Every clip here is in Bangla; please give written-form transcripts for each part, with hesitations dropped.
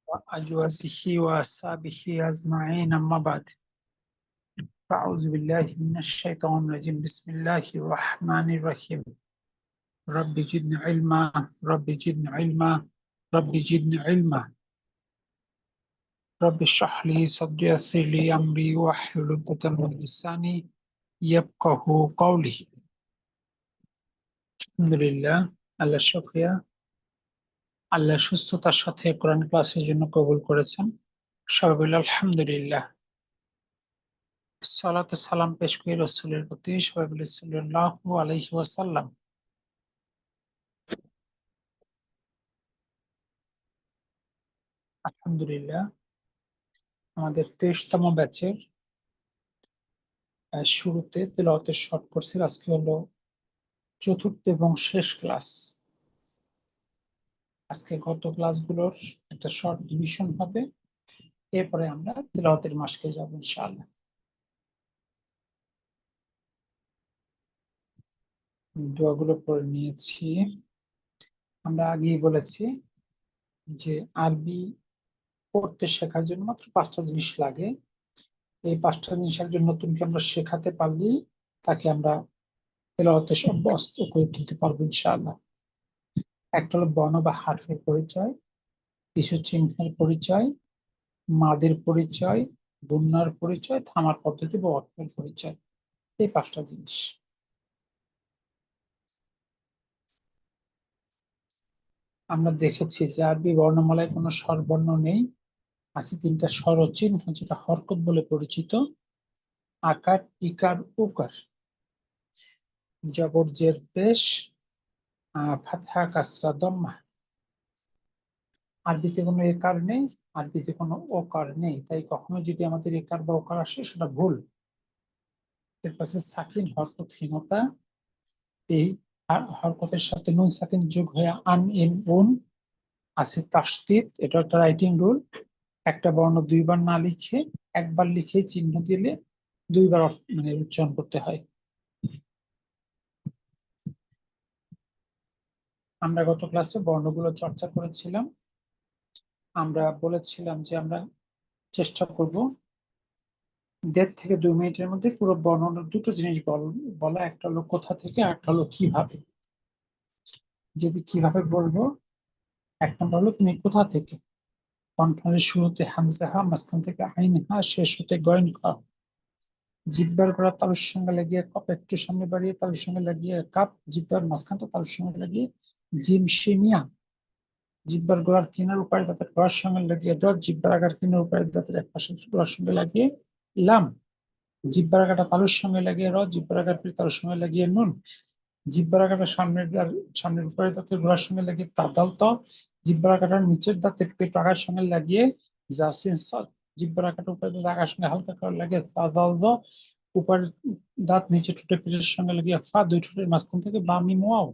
وأزواجه وأصحابه أجمعين أما بعد فأعوذ بالله من الشيطان الرجيم بسم الله الرحمن الرحيم رب زدني علما رب زدني علما رب زدني علما رب اشرح لي صدري ويسر لي أمري واحلل عقدة من لساني يفقهوا قولي আলহামদুলিল্লাহ আল্লাহ শুকরিয়া আল্লাহ সুস্থতার সাথে কোরআন ক্লাসের জন্য কবুল করেছেন সবাই বলি আলহামদুলিল্লাহ সালাত ও সালাম পেশ করি রাসূলের প্রতি সবাই বলি সাল্লাল্লাহু আলাইহি ওয়াসাল্লাম। আলহামদুলিল্লাহ আমাদের 23তম ব্যাচের শুরুতে তিলাওয়াতের শর্ট কোর্সের আজকে হলো চতুর্থ এবং শেষ ক্লাস। আজকে গত ক্লাসগুলোর একটা শর্ট রিভিশন হবে, এরপরে আমরা তিলাওয়াতের মাসকে যাব ইনশাআল্লাহ। দোয়াগুলো পড়ে নিয়েছি। আমরা আগেই বলেছি যে আরবি পড়তে শেখার জন্য মাত্র 5টা জিনিস লাগে। এই 5টা জিনিস একজন নতুনকে আমরা শেখাতে পারলেই তাকে আমরা তেলাওয়াতে অভ্যস্ত করে তুলতে পারবো ইনশাআল্লাহ। একটা হলো বর্ণ বা হারফের পরিচয়, কিছু চিহ্নের পরিচয়, মাদের পরিচয়, গুণনার পরিচয়, থামার পদ্ধতি বা অর্থের পরিচয়। এই 5টা জিনিস আমরা দেখেছি যে আরবি বর্ণমালায় কোনো স্বরবর্ণ নেই, আছে 3টা স্বরচিহ্ন যেটা হরকত বলে পরিচিত: আকার, ইকার, উকার। জবর, জের, পেশ, ফাতহা, কাসরা, দম্মা। আরবিতে কোনো একার নেই, আরবিতে কোনো ওকার নেই, তাই কখনো যদি আমাদের একার বা ওকার আসে সেটা ভুল। এর পাশে সাকিন হরকতহীনতা, এই হরকতের সাথে নুন সাকিন যোগ হয়ে আন ইন উন আছে তাসদিদ, এটা একটা রাইটিং রুল। একটা বর্ণ 2বার না লিখে একবার লিখে চিহ্ন দিলে 2বার মানে উচ্চারণ করতে হয়। আমরা গত ক্লাসে বর্ণগুলো চর্চা করেছিলাম। আমরা বলেছিলাম যে আমরা চেষ্টা করব 1.5 থেকে 2 মিনিটের মধ্যে পুরো বর্ণনার 2টো জিনিস বলা, একটা হলো কোথা থেকে, আর একটা হলো কিভাবে। যদি কিভাবে বলবো, এক নম্বর হলো তুমি কোথা থেকে, কণ্ঠের শুরুতে হামজা হা, মাঝখান থেকে আইন হা, শেষ হতে গয়ন কা। জিব্বার গোড়া তালুর সঙ্গে লাগিয়ে কপ একটু সামনে বাড়িয়ে তালুর সঙ্গে লাগিয়ে কাপ, জিব্বার মাঝখানটা তালুর সঙ্গে লাগিয়ে জিম শিনিয়া। জিব্বার গোড়ার কিনার উপরে দাঁতের গোড়ার সঙ্গে লাগিয়ে ড, জিব্বার আগার কিনার উপরে দাঁতের এক পাশে গোড়ার সঙ্গে লাগিয়ে লাম। জিব্বার আগাটা তালুর সঙ্গে লাগিয়ে র, জিব্বার আগার তালুর সঙ্গে লাগিয়ে নুন। জিব্বার আগাটা সামনের উপরে দাঁতের গোড়ার সঙ্গে লাগিয়ে তাদাল ত। জিব্বার আগাটার নিচের দাঁতের পেট আগার সঙ্গে লাগিয়ে জাসিন সাদ। জিব্বার আগাটা উপরে দাঁত আগার সঙ্গে হালকা করে লাগিয়ে তাদাল দ। উপরের দাঁত নিচে ঠোঁটে পেটের সঙ্গে লাগিয়ে ফা, 2 ঠোঁটের মাঝখান থেকে বা মিম ওয়াও।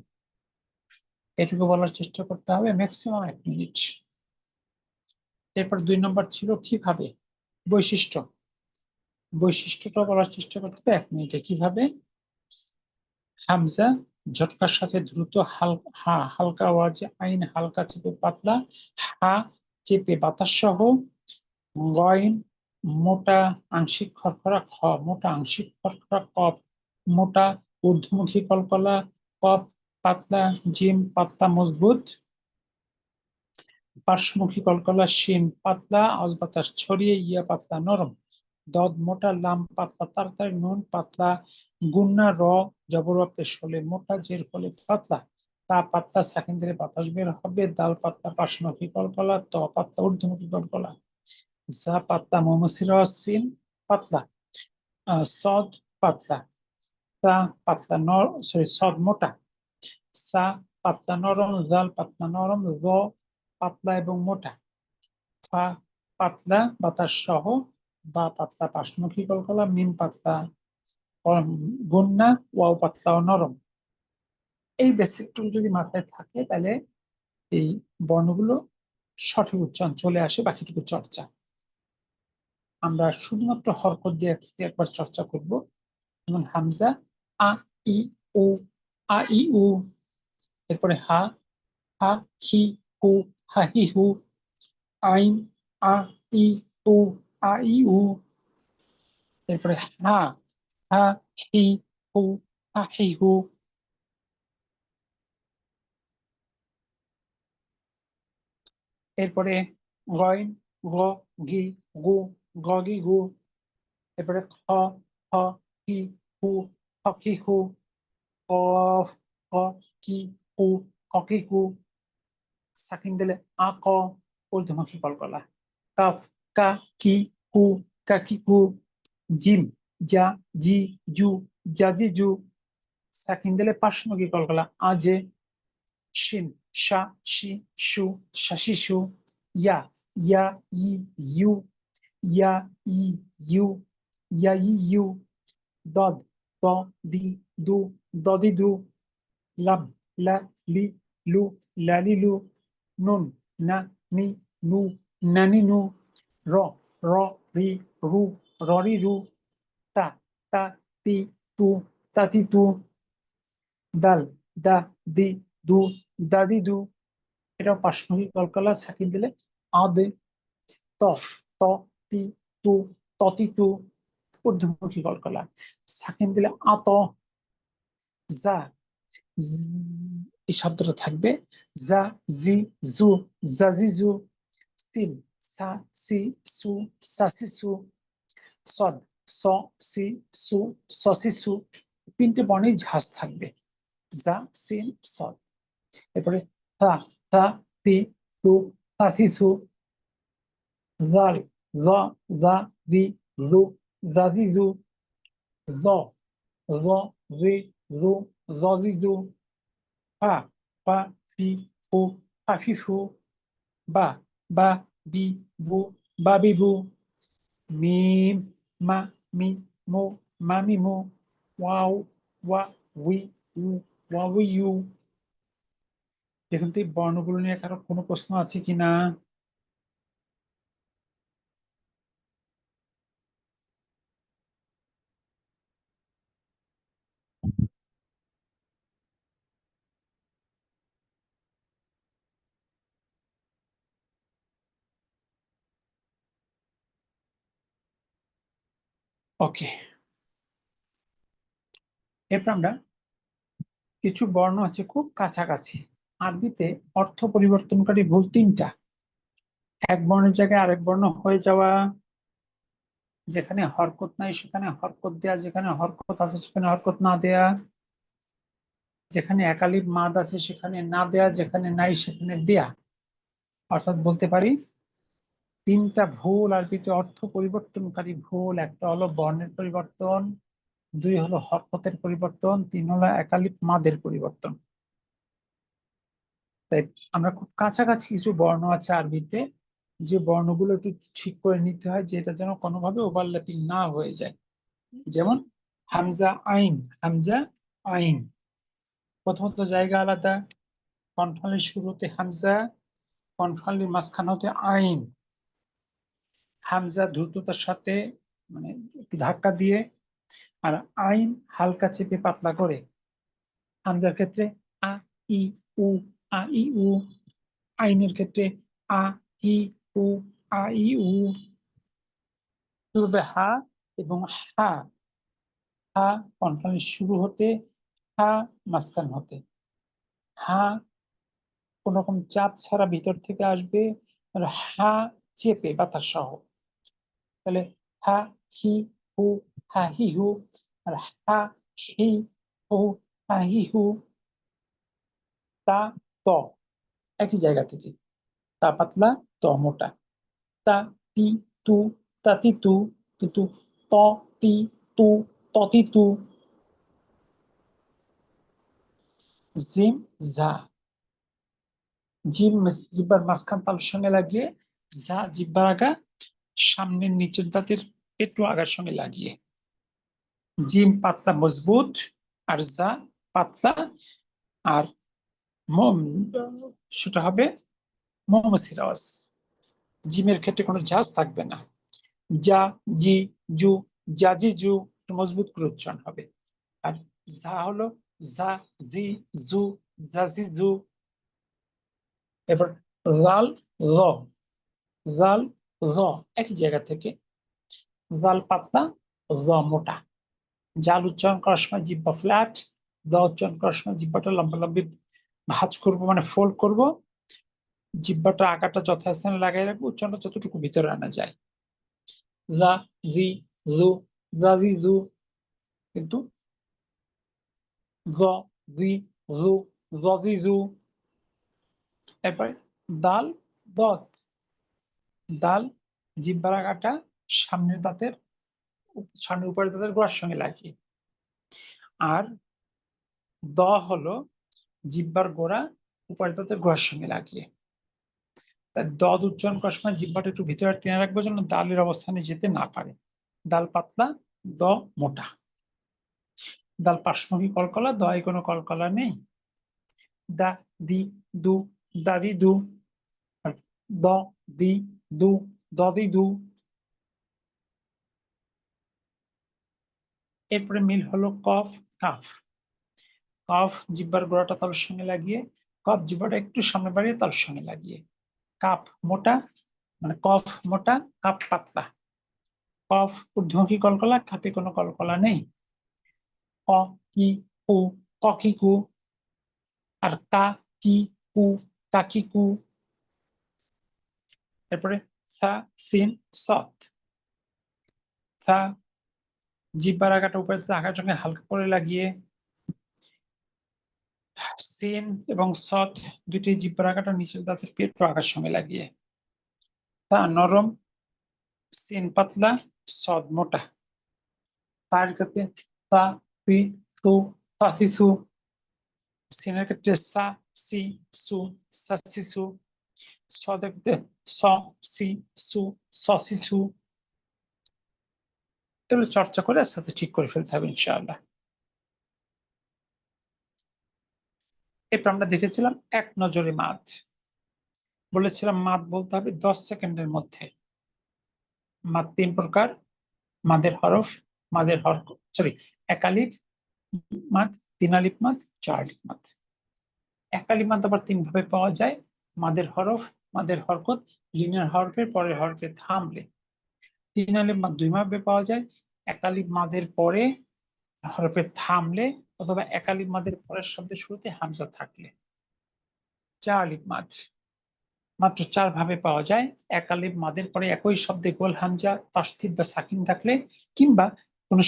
এটুকু বলার চেষ্টা করতে হবে ম্যাক্সিমাম 1 মিনিট। এরপর 2 নম্বর ছিল কিভাবে, বৈশিষ্ট্য। বৈশিষ্ট্যটা বলার চেষ্টা করতে হবে 1 মিনিটে। কিভাবে? হামজা ঝটকার সাথে দ্রুত, হালকা আওয়াজে, আইন হালকা চেপে পাতলা, হা চেপে বাতাস সহ, গইন মোটা আংশিক খরখরা, খ মোটা আংশিক খরখরা, কফ মোটা ঊর্ধ্বমুখী কলকলা, কফ পাতলা, জিম পাতলা মজবুত পার্শ্বমুখী কলকলা, শিন পাতলা আওয়াজ বাতাস ছড়িয়ে, ইয়া পাতলা নরম, দদ মোটা, লাম পাতলা তাড়াতাড়ি, নুন পাতলা গুন্না, র জবর পেশ হলে মোটা, জের হলে পাতলা, তা পাতলা সাকিন দিলে বাতাস বের হবে, দাল পাতলা পার্শ্বমুখী কলকলা, ত পাতলা ঊর্ধ্বমুখী কলকলা, জা পাতলা মমসির সিন পাতলা, সদ পাতলা, তা পাতলা সদ মোটা, সা পাতলা নরম, জাল পাতলা নরম, জ পাতলা এবং মোটা, ফা পাতলা বাতাস সহ, বা পাতলা পার্শ্বমুখী কলকলা, মিম পাতলা গুন্না, ওয়াও পাতলা ও নরম। এই বেসিকটুকু যদি মাথায় থাকে তাহলে এই বর্ণগুলো সঠিক উচ্চারণ চলে আসে, বাকিটুকু চর্চা। আমরা শুধুমাত্র হরকত দিয়ে একবার চর্চা করব। যেমন হামজা আ ই উ, আ ই উ। এরপরে হা, হা হি হু, হা হি হু। আইন, আ ই উ, আ ই উ। এরপরে হা, হা হি হু, হা হি হু। এরপরে গইন, গ গি গু, গ গি গু। এরপরে খ, খ হি হু, খ কি হু। কফ, ক কি কু, ক কি কু। সাকিন দিলে আ ক, ঊর্ধ্বমুখী কলকলা। কাফ, কা কি কু, কা কি কু। জিম, যা জি জু, যা জি জু। সাকিন দিলে পার্শ্বমুখী কলকলা আজে। শিন, শা শি শু, শা শু। ইয়া, ইয়া ই ইউ, ইয়া ই ইউ, ইয়া ই ইউ। দদ, দ দি দু, দদি দু। লাম, লা লি লু, লালি লু। নুন, না নি নু, নানি নু। র, র রি রু, ররি রু। তা, তা তি তু, তাতি তু। দাল, দা দি দু, দাদি দু। এটাও পার্শ্বমুখী কলকলা, সাকিন দিলে আদে। ত, ত তি তু, ততি তু। ঊর্ধ্বমুখী কলকলা, সাকিন দিলে আত। যা, এই শব্দটা থাকবে যা জি জু, জাজি জু। সিন, সা সি সু, সাসি সু। সদ, স সি সু, সসি সু। তিনটে বর্ণেই ঝাঁজ থাকবে, যা সিন সদ। এরপরে থা, থা তি সু, তাথি সু। জাল, জ জা রি রু, জাজি জু। জ, জ রি রু, জজি জু। পা, পা ফি ফু, পাফি ফু। বা, বা বি বু, বাবি বু। মিম, মা মি মু, মামি মু। ওয়াও, ওয়া উই উ, ওয়াউ ইউ। দেখুন তো এই বর্ণগুলো নিয়ে কারো কোনো প্রশ্ন আছে কিনা? ওকে, এরপর আমরা কিছু বর্ণ আছে খুব কাছাকাছি। আরবিতে অর্থ পরিবর্তনকারী ভুল তিনটা। এক বর্ণের জায়গায় আরেক বর্ণ হয়ে যাওয়া, যেখানে হরকত নাই সেখানে হরকত দেয়া, যেখানে হরকত আছে সেখানে হরকত না দেয়া, যেখানে একালিপ মাদ আছে সেখানে না দেয়া, যেখানে নাই সেখানে দেয়া। অর্থাৎ বলতে পারি তিনটা ভুল আরবিতে অর্থ পরিবর্তনকারী ভুল। একটা হলো বর্ণের পরিবর্তন, দুই হলো হরকতের পরিবর্তন, তিন হলো একালিপ মাদের পরিবর্তন। তাই আমরা খুব কাছাকাছি কিছু বর্ণ আছে আরবিতে, যে বর্ণগুলো একটু ঠিক করে নিতে হয়, যেটা যেন কোনোভাবে ওভারল্যাপিং না হয়ে যায়। যেমন হামজা আইন, হামজা আইন। প্রথমত জায়গা আলাদা, কণ্ঠনালীর শুরুতে হামজা, কণ্ঠনালীর মাঝখান হতে আইন। হামজা দ্রুততার সাথে, মানে একটু ধাক্কা দিয়ে, আর আইন হালকা চেপে পাতলা করে। হামজার ক্ষেত্রে আ ই উ, আ ই উ। আইনের ক্ষেত্রে আ ই উ, আ ই উ। পূর্বে হা এবং হা, হা কণ্ঠনালীর শুরু হতে, হা মাঝখান হতে। হা কোন রকম চাপ ছাড়া ভিতর থেকে আসবে, আর হা চেপে বাতাস সহ। তাহলে হা হি হু, হা হি হু। আর হা হি হু, হা হি হু। তা ত, একই জায়গা থেকে। তা পাতলা, ত মোটা। তা তি তু, তাতি তু। কিন্তু ত তি তু, ততি তু। জিম, যা। জিম জিব্বার মাঝখান তালুর সঙ্গে লাগিয়ে, যা জিব্বার আগা সামনের নিচের দাঁতের একটু আগার সঙ্গে লাগিয়ে। জিম পাতলা মজবুত, আর যা পাতলা, আর সেটা হবে মৌমাছির আওয়াজ। জিমের ক্ষেত্রে কোনো ঝাঁজ থাকবে না। যা জি জু, যা জি জু, মজবুত করে উচ্চারণ হবে। আর যা হলো যা জি জু, যা জি জু। এবার লাল ল, জাল জ একই জায়গা থেকে, জাল পাতলা জ মোটা। জাল উচ্চারণ করার সময় জিহ্বা ফ্ল্যাট, জ উচ্চারণ করার সময় জিহ্বাটা লম্বা লম্বি ভাঁজ করবো, মানে ফোল্ড করব। জিহ্বাটা আকারটা যথাস্থানে লাগাই রাখবো, উচ্চারণটা যতটুকু ভিতরে আনা যায়। লা রি জু, জাজি জু, কিন্তু জ জি জু, জজি জু। এরপরে দাল দত, দাল জিহ্বার আগাটা সামনের দাঁতের সামনের উপরের দাঁতের গোড়ার সঙ্গে লাগিয়ে, আর দ হলো জিহ্বার গোড়া উপরের দাঁতের গোড়ার সঙ্গে লাগিয়ে। তাই দদ উচ্চারণ করার সময় জিহ্বাটা একটু ভিতরে টেনে রাখবো যেন দালের অবস্থানে যেতে না পারে। দাল পাতলা, দ মোটা। দাল পার্শ্বমুখী কলকলা, দয় কোনো কলকলা নেই। দা দি দু, দাদি দু, দ দি দু, দদি দু। এরপরে মিল হলো কফ কাফ। কফ জিহ্বার গোড়াটা তালুর সঙ্গে লাগিয়ে, কফ জিহ্বাটা একটু সামনে বাড়িয়ে তালুর সঙ্গে লাগিয়ে। কাপ মোটা, মানে কফ মোটা, কাপ পাতলা। কফ ঊর্ধ্বমুখী কলকলা, কাপে কোনো কলকলা নেই। ক কি কু, ককিকু। আর কা কি কু, কাকিকু। এরপরে সা সিন সৎ। সা জিহ্বার আগাটা উপরে আগার সঙ্গে হালকা করে লাগিয়ে, সিন এবং সৎ দুটি জিহ্বার আগাটা নিচের দাঁতের পেট আগার সঙ্গে লাগিয়ে। তা নরম, সিন পাতলা, সদ মোটা। তার ক্ষেত্রে তা পি সু, তাসিসু। সিনের ক্ষেত্রে সা সি সু, সাসিসু। সদের ক্ষেত্রে স সি সু, সসিসু। এগুলো চর্চা করে আস্তে আস্তে ঠিক করে ফেলতে হবে ইনশাআল্লাহ। এরপর আমরা দেখেছিলাম এক নজরে মাদ। বলেছিলাম মাদ বলতে হবে 10 সেকেন্ডের মধ্যে। মাদ 3 প্রকার: মাদের হরফ, মাদের হরফ, সরি, একালিফ মাদ, 3 আলিফ মাদ, 4 আলিফ মাদ। একালিফ মাদ আবার 3 ভাবে পাওয়া যায়: মাদের হরফ, মাদের হরকত, লিনের হরফের পরের হরফে থামলে। 3 আলিফ মাদ 2 ভাবে পাওয়া যায়: একালিফ মাদের পরে হরফে থামলে, অথবা একালিফ মাদের পরের শব্দের শুরুতে হামজা থাকলে। 4 আলিফ মাদ মাত্র 4 ভাবে পাওয়া যায়: একালিফ মাদের পরে একই শব্দে গোল হামজা, তাসদীদ বা সাকিন থাকলে, কিংবা কোন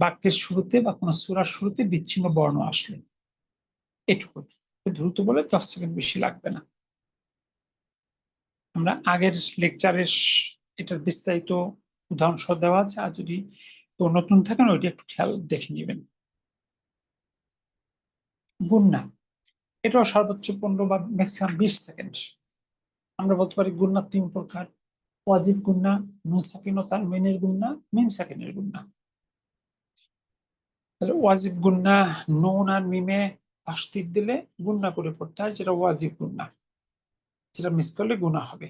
বাক্যের শুরুতে বা কোন সূরার শুরুতে বিচ্ছিন্ন বর্ণ আসলে। এটুকু দ্রুত বলে 10 সেকেন্ড বেশি লাগবে না। আমরা আগের লেকচারের এটার বিস্তারিত উদাহরণ সহ দেওয়া আছে, আর যদি কেউ নতুন থাকেন ওইটা একটু খেয়াল দেখে নেবেন। গুন্না, এটাও সর্বোচ্চ 15 বা ম্যাক্সিমাম 20 সেকেন্ড। আমরা বলতে পারি গুন্না 3 প্রকার: ওয়াজিব গুন্না, নুন সাকিন ও তানবিনের গুন্না, মিম সাকিনের গুন্না। তাহলে ওয়াজিব গুন্না নুন আর মিমে তাসদীদ দিলে গুন্না করে পড়তে হয়, যেটা ওয়াজিব গুন্না, যেটা মিস করলে গুনাহ হবে।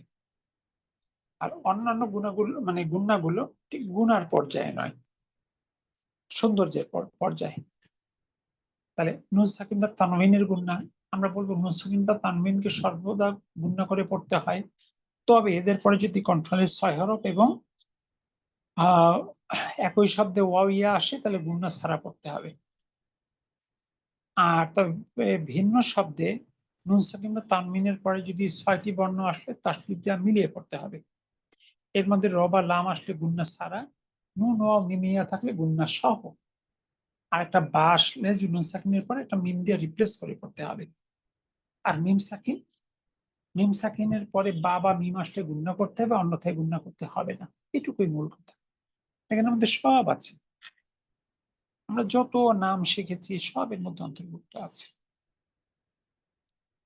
আর অন্যান্য গুণাগুলো মানে গুন্নাগুলো ঠিক গুনার পর্যায়ে নয়, সৌন্দর্যের পর্যায়ে। তাহলে নুন সাকিন বা তানবিনের গুন্না, আমরা বলবো নুন সাকিন বা তানবিনকে সর্বদা গুন্না করে পড়তে হয়, তবে এদের পরে যদি কন্ট্রোলের 6 হরফ এবং একই শব্দে ওয়াও ইয়া আসে তাহলে গুন্না ছাড়া পড়তে হবে। আর তবে ভিন্ন শব্দে নুন সাকিন বা তানবিনের পরে যদি 6টি বর্ণ আসলে তাসদীদ দিয়ে মিলিয়ে পড়তে হবে। এর মধ্যে র বা লাম আসলে গুন্না ছাড়া, নুন ওয়াও মিম ইয়া থাকলে গুন্না সহ, আর একটা বা আসলে নুন সাকিনের পরে একটা মিম দিয়ে রিপ্লেস করে পড়তে হবে। আর মিম সাকিনের পরে বা বা মিম আসলে গুন্না করতে হবে, অন্যথায় গুন্না করতে হবে না। এটুকুই মূল কথা, এখানে আমাদের সব আছে। আমরা যত নাম শিখেছি সব এর মধ্যে অন্তর্ভুক্ত আছে।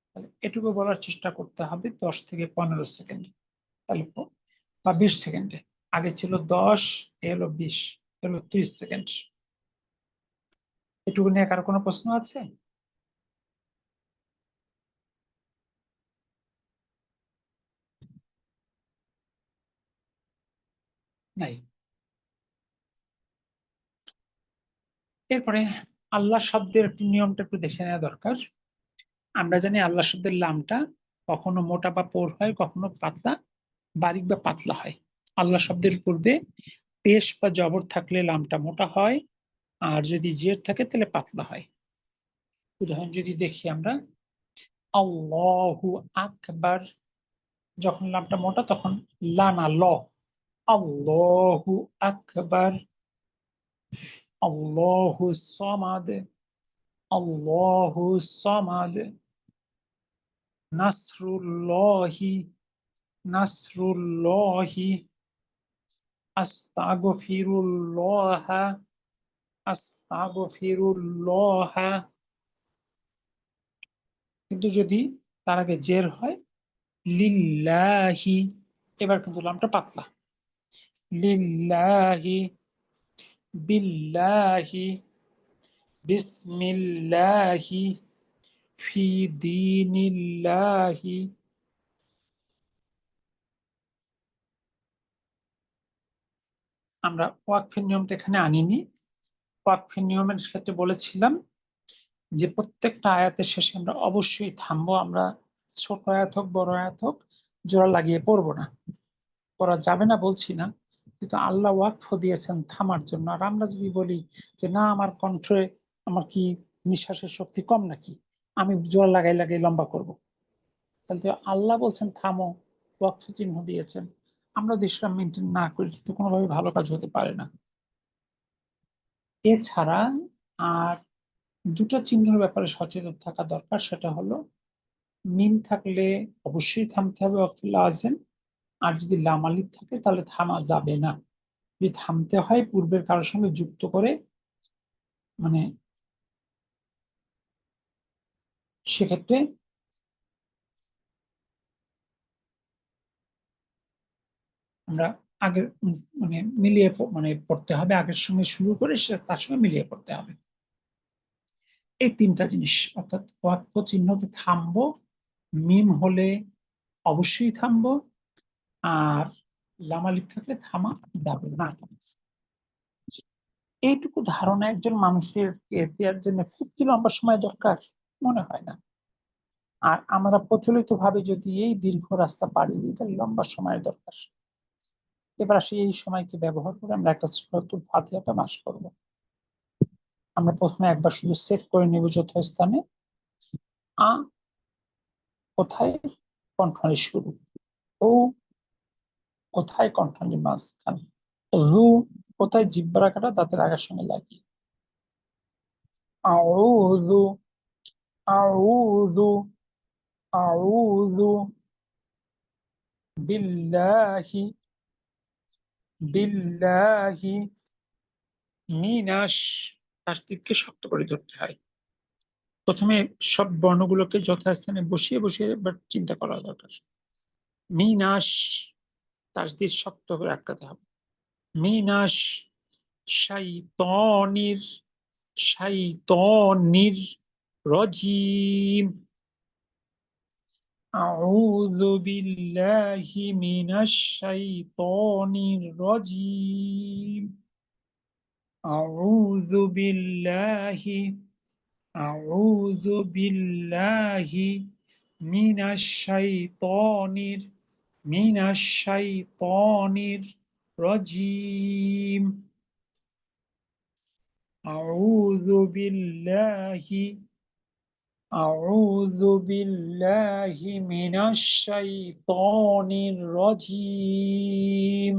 তাহলে এটুকু বলার চেষ্টা করতে হবে 10 থেকে 15 সেকেন্ড, তাহলে বা 20 সেকেন্ডে। আগে ছিল 10, এ হলো 20, হলো 30 সেকেন্ড। এটুকু নিয়ে কারো কোনো প্রশ্ন আছে? নাই। এরপরে আল্লাহ শব্দের একটু নিয়মটা একটু দেখে নেওয়া দরকার। আমরা জানি আল্লাহ শব্দের লামটা কখনো মোটা বা পোর হয়, কখনো পাতলা, বারিক বা পাতলা হয়। আল্লাহ শব্দের পূর্বে পেশ বা জবর থাকলে লামটা মোটা হয়, আর যদি জের থাকে তাহলে পাতলা হয়। উদাহরণ যদি দেখি আমরা, আল্লাহু আকবার, যখন লামটা মোটা তখন লা না ল, আল্লাহু আকবার। আল্লাহু সামাদ, আল্লাহু সামাদ। নাসরুল্লাহি, নাসরুল্লাহি। আস্তাগফিরুল্লাহ, আস্তাগফিরুল্লাহ। কিন্তু যদি তার আগে জের হয়, লিল্লাহি, এবার কিন্তু লামটা পাতলা। লিল্লাহি, বিল্লাহি, বিসমিল্লাহি, ফি দীনিল্লাহি। আমরা ওয়াকফের নিয়মটা এখানে আনিনি। ওয়াকফের নিয়মের ক্ষেত্রে বলেছিলাম যে প্রত্যেকটা আয়াতের শেষে আমরা অবশ্যই থামবো। আমরা ছোট আয়াত হোক বড় আয়াত হোক জোড়া লাগিয়ে পড়বো না, পড়া যাবে না বলছি না, কিন্তু আল্লাহ ওয়াকফ দিয়েছেন থামার জন্য। আর আমরা যদি বলি যে না আমার কণ্ঠে, আমার কি নিঃশ্বাসের শক্তি কম নাকি, আমি জোর লাগাই লাগাই লম্বা করব, তাহলে তো আল্লাহ বলছেন থামো, ওয়াকফ চিহ্ন দিয়েছেন, আমরা দেশটা মেনটেন না করি তো কোনোভাবে ভালো কাজ হতে পারে না। এছাড়া আর দুটো চিহ্নের ব্যাপারে সচেতন থাকা দরকার, সেটা হলো মিম থাকলে অবশ্যই থামতে হবে ওয়াক্তুল লাযিম, আর যদি লাম আলিফ থাকে তাহলে থামা যাবে না। যদি থামতে হয় পূর্বের কারোর সঙ্গে যুক্ত করে, মানে সেক্ষেত্রে আমরা আগের মানে মিলিয়ে মানে পড়তে হবে, আগের সঙ্গে শুরু করে সে তার সঙ্গে মিলিয়ে পড়তে হবে। এই তিনটা জিনিস, অর্থাৎ ওয়াক্ফ চিহ্নতে থামবো, মিম হলে অবশ্যই থামবো, আর লাম আলিফ থাকলে থামা যাবে না। এইটুকু ধারণা একজন মানুষের দেওয়ার জন্য খুব কি লম্বা সময় দরকার? মনে হয় না। আর আমরা প্রচলিত ভাবে যদি এই দীর্ঘ রাস্তা পাড়ি দিই তাহলে লম্বা সময়ের দরকার। এবার আসি এই সময়কে ব্যবহার করে আমরা একটা সূরাতুল ফাতিহাটা পাঠ করব। আমরা প্রথমে একবার শুধু সেট করে নেব যথাস্থানে। আ কোথায় কণ্ঠনালী শুরু, ও কোথায় কণ্ঠনালী মাঝখান, রু কোথায় জিহ্বার কাটা দাঁতের আগার সঙ্গে লাগিয়ে। আউযু, আউযু, আউযু বিল্লাহি, বিল্লাহি মিনাশ। তাসদীদকে শক্ত করে ধরতে হয়। প্রথমে সব বর্ণগুলোকে যথাস্থানে বসিয়ে বসিয়ে এবার চিন্তা করা দরকার। মিনাশ, তাসদীদ শক্ত করে আটকাতে হবে। মিনাশ শাইতানির, শাইতানির রজিম। আউযু বিল্লাহি মিনাশ শাইতানির রজিম। আউযু বিল্লাহি, আউযু বিল্লাহি মিনাশ শাইতানির, মিনাশ শাইতানির রজিম। আউযু বিল্লাহি, আউযু বিল্লাহি মিনাশ শাইতানির রজিম।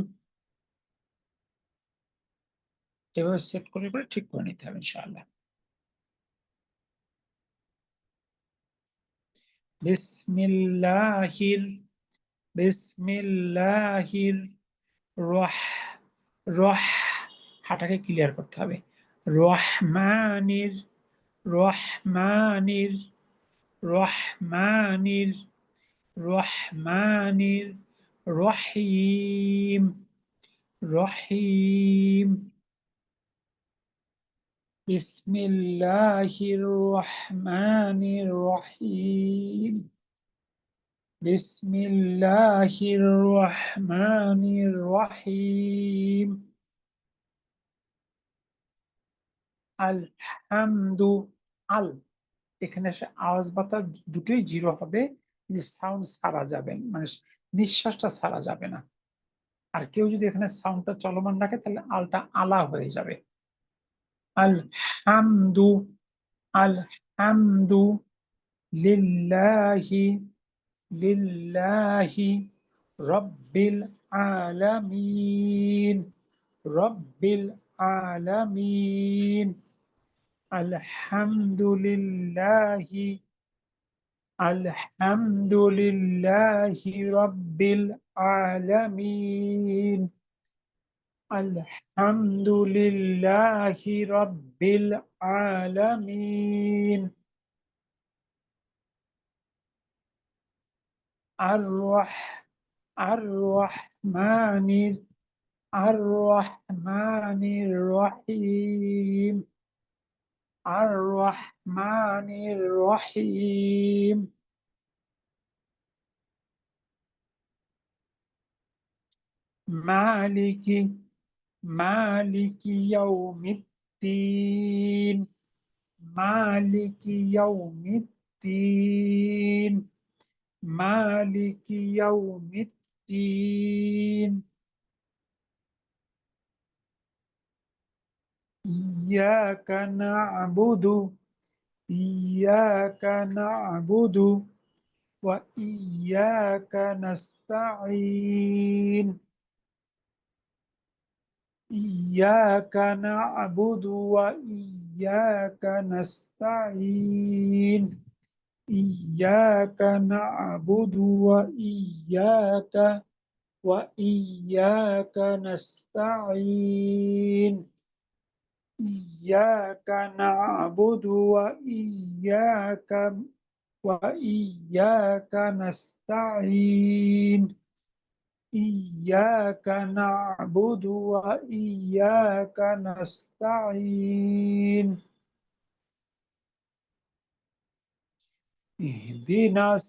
এভাবে সেট করে করে ঠিক করে নিতে হবে ইনশাআল্লাহ। বিসমিল্লাহির, বিসমিল্লাহির রহ, রহ, হাটাকে ক্লিয়ার করতে হবে। রহমানির, রহমানির, রহমানির, রহমানির রহিম, রহিম। বিসমিল্লাহির রহমানির রহিম, বিসমিল্লাহির রহমানির রহিম। আলহামদু, আল, এখানে আওয়াজ বাতা দুটোই জিরো হবে, সাউন্ড সারা যাবেন, মানে নিঃশ্বাসটা ছাড়া যাবে না। আর কেউ যদি এখানে সাউন্ডটা চলমান রাখে তাহলে আলটা আলা হয়ে যাবে। আলহামদু, আলহামদু লিল্লাহি, লিল্লাহি রব্বিল আলামিন, রব্বিল আলামিন। আলহামদুলিল্লাহি, আলহামদুলিল্লাহি রব্বিল আলামিন, আলহামদুলিল্লাহি রব্বিল আলামিন। আর রহমানির, আর রহমানির রহিম, আর রহমানির রহিম। মালিকি, মালিকি ইয়াউমিদ্দিন, মালিকি ইয়াউমিদ্দিন, মালিকি ইয়াউমিদ্দিন। ইয়াকা না'বুদু, ইয়াকা না'বুদু ওয়া ইয়াকা নাস্তাঈন, ইয়াকা না'বুদু ওয়া ইয়াকা নাস্তাঈন, ইয়াকা না'বুদু ওয়া ইয়াকা নাস্তাঈন, ইয়াকা না'বুদু وإياك نستعين، إياك نعبد وإياك نستعين। ইহদিনাস,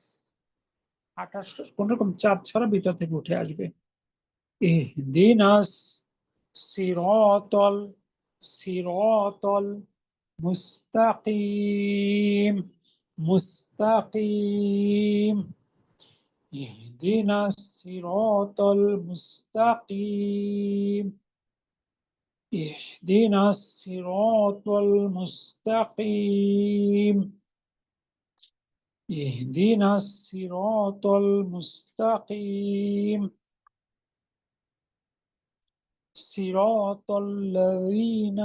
আকাশ কোন রকম চাপ ছাড়া ভিতর থেকে উঠে আসবে। ইহদিনাস সিরাতাল, সিরাতাল মুস্তাকিম, মুস্তাকিম। اهدنا الصراط المستقيم، اهدنا الصراط المستقيم، اهدنا الصراط المستقيم، صراط الذين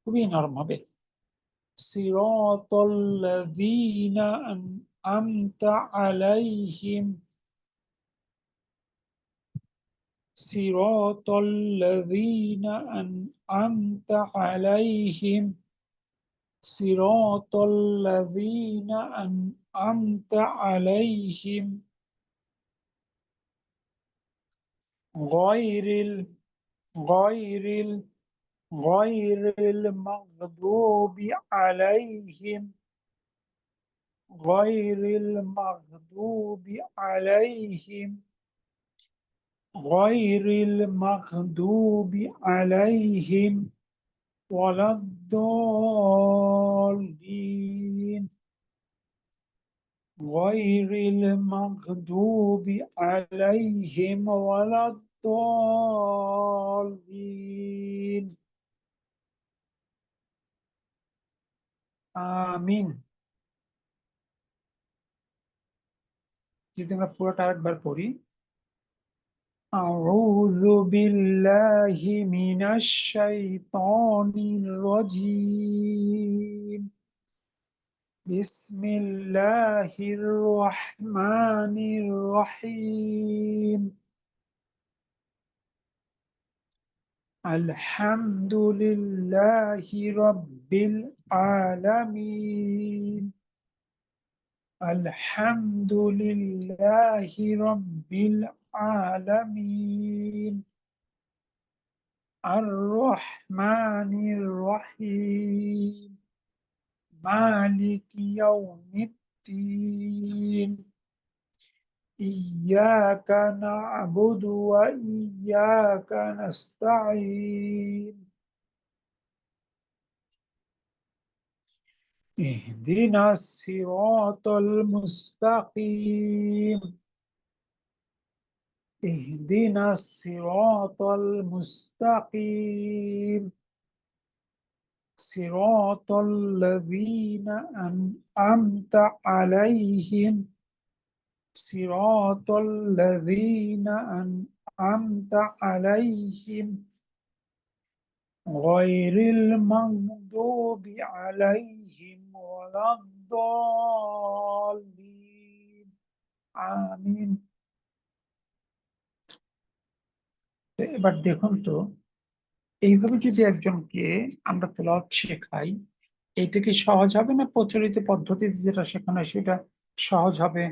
খুবই নরম হবে। صراط الذين أنعمت عليهم، صراط الذين أنعمت عليهم، صراط الذين أنعمت عليهم غير غير غير المغضوب عليهم، غير المغضوب عليهم، غير المغضوب عليهم ولا الضالين، غير المغضوب عليهم ولا الضالين। আমিন। যদি আমরা পুরোটা আরেকবার পড়ি। أعوذ بالله من الشيطان الرجيم، بسم الله الرحمن الرحيم، الحمد لله رب العالمين، الحمد لله رب العالمين، الرحمن الرحيم، مالك يوم الدين، إياك نعبد وإياك نستعين، اهدنا الصراط المستقيم اهدنا الصراط المستقيم صراط الذين أنعمت عليهم صراط الذين أنعمت عليهم غير المغضوب عليهم ولا الضالين আমিন। এবার দেখুন তো, এইভাবে যদি একজনকে আমরা তেলাওয়াত শেখাই, এইটা কি সহজ হবে না প্রচলিত পদ্ধতিতে যেটা শেখানো হয় সেটা সহজ হবে?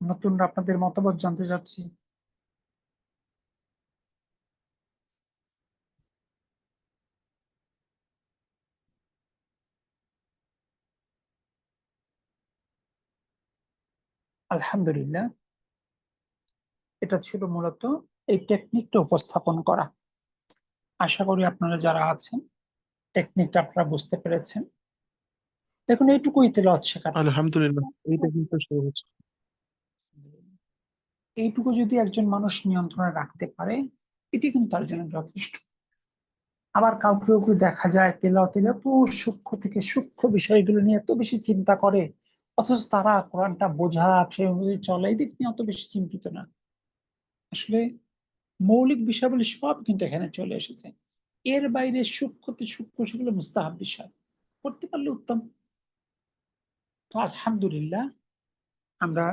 নতুন আপনাদের মতামত জানতে চাচ্ছি। আলহামদুলিল্লাহ, এটা ছিল মূলত এই টেকনিকটা উপস্থাপন করা। আশা করি আপনারা যারা আছেন টেকনিকটা আপনারা বুঝতে পেরেছেন। দেখুন, এইটুকুই তেলাওয়াত শেখার। আলহামদুলিল্লাহ, এইটা কিন্তু সহজ। এইটুকু যদি একজন মানুষ নিয়ন্ত্রণে রাখতে পারে, এটি কিন্তু তার জন্য যথেষ্ট। আবার কাউকে কাউকে দেখা যায় তেলাওয়াতের এত সূক্ষ্ম থেকে সূক্ষ্ম বিষয়গুলো নিয়ে এত বেশি চিন্তা করে, অথচ তারা কোরআনটা বোঝা সে অনুযায়ী চলে, এই দিক নিয়ে অত বেশি চিন্তিত না। আসলে মৌলিক বিষয়গুলি সব কিন্তু এখানে চলে এসেছে। এর বাইরে সূক্ষ্মতে সূক্ষ্ম সেগুলো মুস্তাহাব বিষয়, করতে পারলে উত্তম। তো আলহামদুলিল্লাহ, আমরা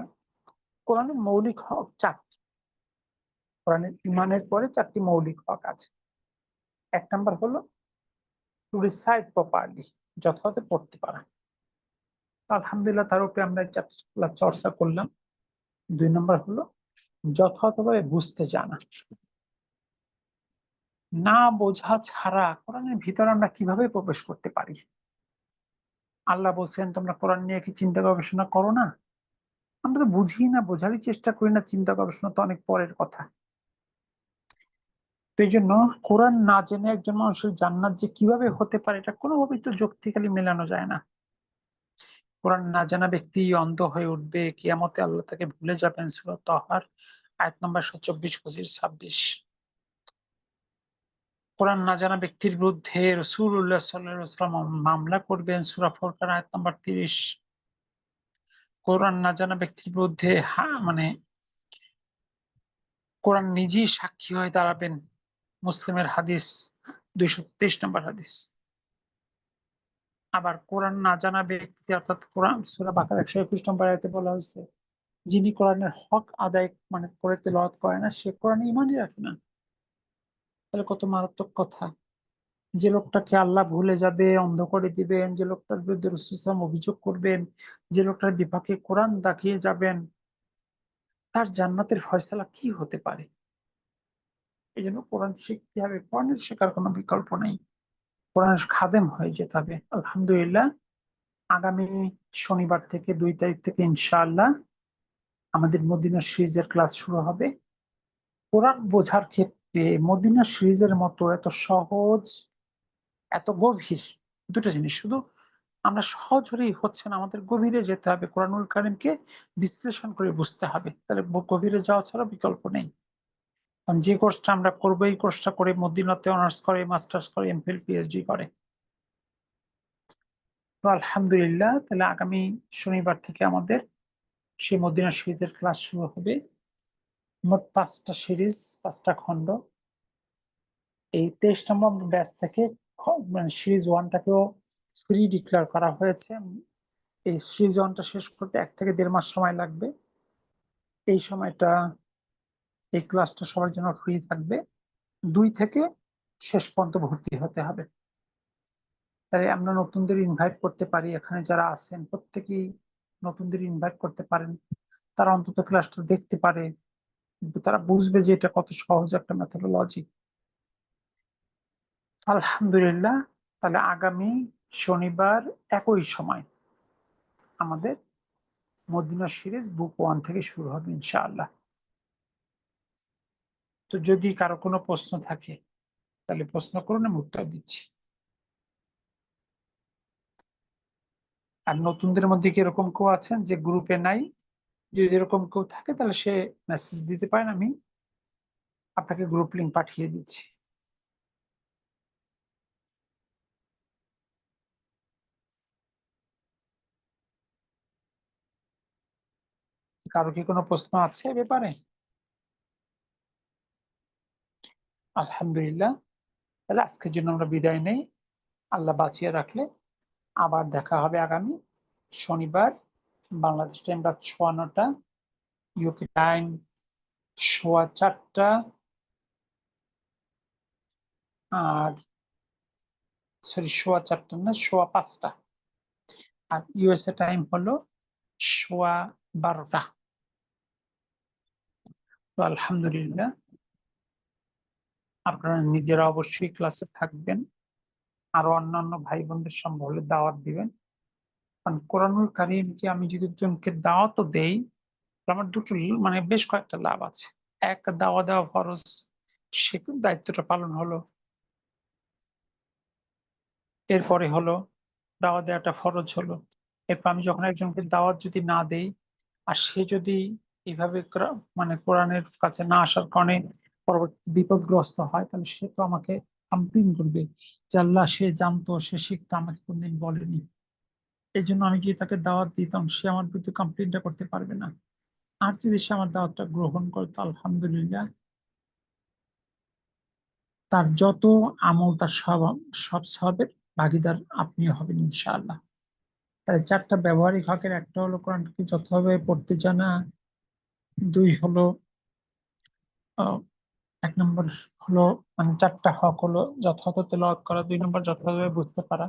কোরআনের মৌলিক হক চারটি। কোরআনের ইমানের পরে চারটি মৌলিক হক আছে। এক নাম্বার হলো টু রিসাইট প্রপারলি, যথাযথ পড়তে পারা। আলহামদুলিল্লাহ, তার উপরে আমরা চর্চা করলাম। দুই নম্বর হলো যথাযথভাবে বুঝতে জানা। না বোঝা ছাড়া কোরআনের ভিতরে আমরা কিভাবে প্রবেশ করতে পারি? আল্লাহ বলছেন তোমরা কোরআন নিয়ে কি চিন্তা গবেষণা করো না। আমরা তো বুঝি না, বোঝারই চেষ্টা করি না, চিন্তা গবেষণা তো অনেক পরের কথা। তো এই জন্য কোরআন না জেনে একজন মানুষের জান্নাত যে কিভাবে হতে পারে এটা কোনোভাবেই তো যৌক্তিকলি মেলানো যায় না। কোরআন না জানা ব্যক্তি অন্ধ হয়ে উঠবে, কিয়ামতে আল্লাহ তাকে ভুলে যাবেন। সূরা তাহার আয়াত নম্বর 24, 25, 26। কোরআন না জানা ব্যক্তির বিরুদ্ধে রাসূলুল্লাহ সাল্লাল্লাহু আলাইহি ওয়াসাল্লাম মামলা করবেন। সূরা ফুরকান আয়াত নম্বর 30। কোরআন না জানা ব্যক্তির বিরুদ্ধে কোরআন নিজেই সাক্ষী হয়ে দাঁড়াবেন। মুসলিমের হাদিস, 223 নম্বর হাদিস। আবার কোরআন না জানা ব্যক্তি, অর্থাৎ কোরআন সূরা বাকারা 121 নম্বর আয়াতে বলা হয়েছে, যিনি কোরআনের হক আদায় করে তেলাওয়াত করে না, সে কোরআনে ঈমানই রাখে না। তাহলে কত মারাত্মক কথা! যে লোকটাকে আল্লাহ ভুলে যাবে, অন্ধ করে দিবেন, যে লোকটার বিরুদ্ধে রাসূল সাল্লাল্লাহু আলাইহি ওয়াসাল্লাম অভিযোগ করবেন, যে লোকটার বিপক্ষে কোরআন দেখিয়ে যাবেন, তার জান্নাতের ফয়সালা কি হতে পারে? এই জন্য কোরআন শিখতে হবে, কোরআনের শেখার কোনো বিকল্প নেই। কোরআনের খাদেম হয়ে যেতে হবে। আলহামদুলিল্লাহ, আগামী শনিবার থেকে 2 তারিখ থেকে ইনশাআল্লাহ আমাদের মদিনা সিরিজের ক্লাস শুরু হবে। কোরআন বোঝার ক্ষেত্রে মদিনা সিরিজের মতো এত সহজ, এত গভীর দুটো জিনিস, শুধু আমরা সহজ হলেই হচ্ছে না, আমাদের গভীরে যেতে হবে, কোরআনুল কারীমকে বিশ্লেষণ করে বুঝতে হবে। তাহলে গভীরে যাওয়া ছাড়া বিকল্প নেই। কারণ যে কোর্সটা আমরা করবো, এই কোর্সটা করে মদিনাতে অনার্স করে, মাস্টার্স করে, এমফিল, পিএইচডি করে। তো আলহামদুলিল্লাহ, তাহলে আগামী শনিবার থেকে আমাদের সেই মদিনা সিরিজের ক্লাস শুরু হবে। মোট 5টা সিরিজ, 5টা খণ্ড। এই 23 নম্বর ব্যাচ থেকে সিরিজ ওয়ানটাকেও ফ্রি ডিক্লেয়ার করা হয়েছে। এই সিরিজ ওয়ানটা শেষ করতে 1 থেকে 1.5 মাস সময় লাগবে। এই সময়টা, এই ক্লাসটা সবার জন্য ফ্রি থাকবে। 2 থেকে শেষ পর্যন্ত ভর্তি হতে হবে। তাই আমরা নতুনদের ইনভাইট করতে পারি, এখানে যারা আছেন প্রত্যেকেই নতুনদের ইনভাইট করতে পারেন। তারা অন্তত ক্লাসটা দেখতে পারে, তারা বুঝবে যে এটা কত সহজ একটা মেথোডোলজি। আলহামদুলিল্লাহ, তাহলে আগামী শনিবার একই সময় আমাদের মদিনা সিরিজ বুক 1 থেকে শুরু হবে ইনশাআল্লাহ। তো যদি কারো কোনো প্রশ্ন থাকে তাহলে প্রশ্ন করুন, আমি উত্তর দিচ্ছি। আর নতুনদের মধ্যে কি এরকম কেউ আছেন যে গ্রুপে নাই? যদি এরকম কেউ থাকে তাহলে সে মেসেজ দিতে পারেন, আমি আপনাকে গ্রুপ লিংক পাঠিয়ে দিচ্ছি। কারো কি কোনো প্রশ্ন আছে এ ব্যাপারে? আলহামদুলিল্লাহ, তাহলে আজকের জন্য আমরা বিদায় নেই। আল্লাহ বাঁচিয়ে রাখলে আবার দেখা হবে আগামী শনিবার, বাংলাদেশ টাইম রাত 9:15, ইউকে টাইম 4:15, আর সরি 4:15 না 5:15, আর ইউএসএ টাইম হলো 12:15। তো আলহামদুলিল্লাহ, আপনারা নিজেরা অবশ্যই ক্লাসে থাকবেন, আর অন্যান্য ভাই বোনদের সম্ভব হলে দাওয়াত দিবেন। কারণ কোরআনুল কারীমকে আমি যদি একজনকে দাওয়াতও দেই, আমার দুটো মানে বেশ কয়েকটা লাভ আছে। এক, দাওয়া দেওয়া ফরজ, সে দায়িত্বটা পালন হলো। এরপরে হলো দাওয়াত দেওয়াটা ফরজ হলো। এরপর আমি যখন একজনকে দাওয়াত যদি না দেই, আর সে যদি এইভাবে মানে কোরআনের কাছে না আসার কারণে পরবর্তী বিপদগ্রস্ত হয়, তাহলে সে তো আমাকে কমপ্লেন করবে যে আল্লাহ, সে জানতো, সে শিখতো, আমাকে কোনদিন বলেনি। এই জন্য আমি যদি তাকে দাওয়াত দিতাম, সে আমার প্রতি কমপ্লেনটা করতে পারবে না। আর যদি সে আমার দাওয়াতটা গ্রহণ করতো, আলহামদুলিল্লাহ, তার যত আমল, তার সব সবের ভাগিদার আপনি হবেন ইনশাআল্লাহ। তাহলে 4টা ব্যবহারিক হকের, একটা হলো কোরআনকে যথাভাবে পড়তে জানা, 2 হলো 1 নম্বর হলো মানে 4টা হক হলো যথাযথ তেলাওয়াত করা, 2 নম্বর যথাযথভাবে বুঝতে পারা,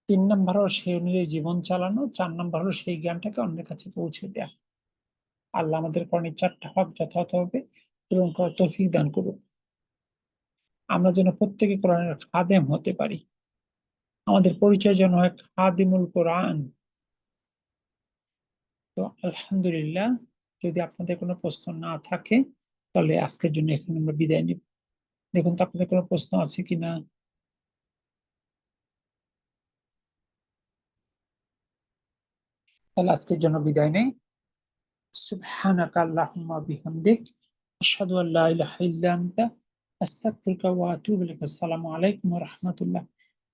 3 নম্বর হলো সেই অনুযায়ী জীবন চালানো, 4 নম্বর হলো সেই জ্ঞানটাকে অন্যের কাছে পৌঁছে দেওয়া। আল্লাহ আমাদের কারণে 4টা হক যথাযথভাবে পূরণ করার তৌফিক দান করুক। আমরা যেন প্রত্যেকে কোরআনের খাদেম হতে পারি। আমাদের পরিচয় যেন হয় খাদিমুল কোরআন। তো আলহামদুলিল্লাহ, যদি আপনাদের কোনো প্রশ্ন না থাকে, তাহলে আজকের জন্য এখানে আমরা বিদায় নিব। দেখুন তো আপনাদের কোনো প্রশ্ন আছে কিনা। তাহলে আজকের জন্য বিদায় নেই। সুবহানাকা আল্লাহুম্মা বিহামদিক, আশহাদু আল্লা ইলাহা ইল্লা আনতা, আস্তাগফিরুকা ওয়া আতুবু ইলাইক। আসসালামু আলাইকুম ওয়া রাহমাতুল্লাহ।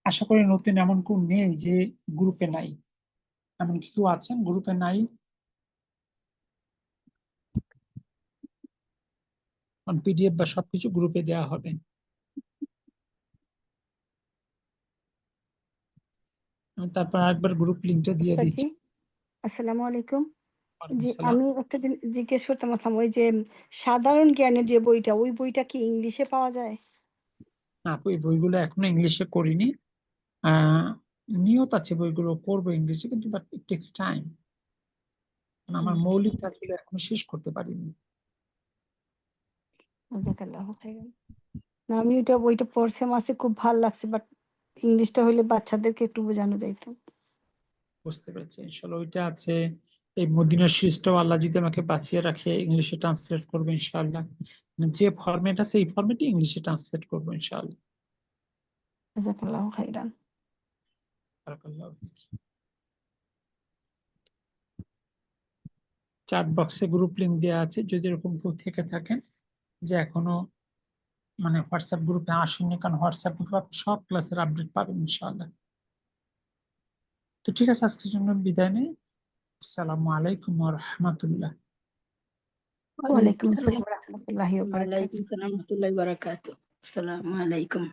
আশা করি নতুন এমন কেউ নেই যে গ্রুপে নাই। এমন কি কেউ আছেন গ্রুপে নাই? পিডিএফ বা সবকিছু গ্রুপে দেওয়া হবে। আমি তারপর আরেকবার গ্রুপ লিংকটা দিয়ে ওস্তাদজি, দিচ্ছি। আসসালামু আলাইকুম। ওয়ালাইকুম জি, সালাম। আমি একটা জিজ্ঞেস করতাম, আসলাম ওই যে সাধারণ জ্ঞানের যে বইটা, ওই বইটা কি ইংলিশে পাওয়া যায়? না, ওই বইগুলো এখনো ইংলিশে করিনি। আহ নিয়ত আছে বইগুলো করবো ইংলিশে, কিন্তু বাট ইট টেকস টাইম। আমার মৌলিক কাজগুলো এখনো শেষ করতে পারিনি। জাযাকাল্লাহু খাইরান। না, আমি ওইটা বইটা পড়ছি, মাসে খুব ভাল লাগছে, বাট ইংলিশটা হইলে বাচ্চাদেরকে একটু বোঝানো যাইতো। বুঝতে পেরেছি, ইনশাল্লাহ ওইটা আছে। এই মদিনা সিরিজটাও আল্লাহ যদি আমাকে বাঁচিয়ে রাখে, ইংলিশে ট্রান্সলেট করবো ইনশাআল্লাহ। যে ফরম্যাট আছে এই ফরম্যাটে ইংলিশে ট্রান্সলেট করবো ইনশাআল্লাহ। জাযাকাল্লাহু খাইরান। বারাকাল্লাহু ফিক। চ্যাট বক্সে গ্রুপ লিংক দেওয়া আছে, যদি এরকম কেউ থেকে থাকেন যে এখনো মানে হোয়াটসঅ্যাপ গ্রুপে আসেননি, কারণ হোয়াটসঅ্যাপ গ্রুপে আপনি সব ক্লাসের আপডেট পাবেন ইনশাআল্লাহ। তো ঠিক আছে, আজকের জন্য বিদায় নেই। আসসালামু আলাইকুম ওয়া রাহমাতুল্লাহ। ওয়ালাইকুম আসসালাম ওয়া রাহমাতুল্লাহি ওয়া ওয়ালাইকুম বারাকাতুহু। আসসালাম ওয়া রাহমাতুল্লাহি ওয়া বারাকাতুহু। আসসালামু আলাইকুম।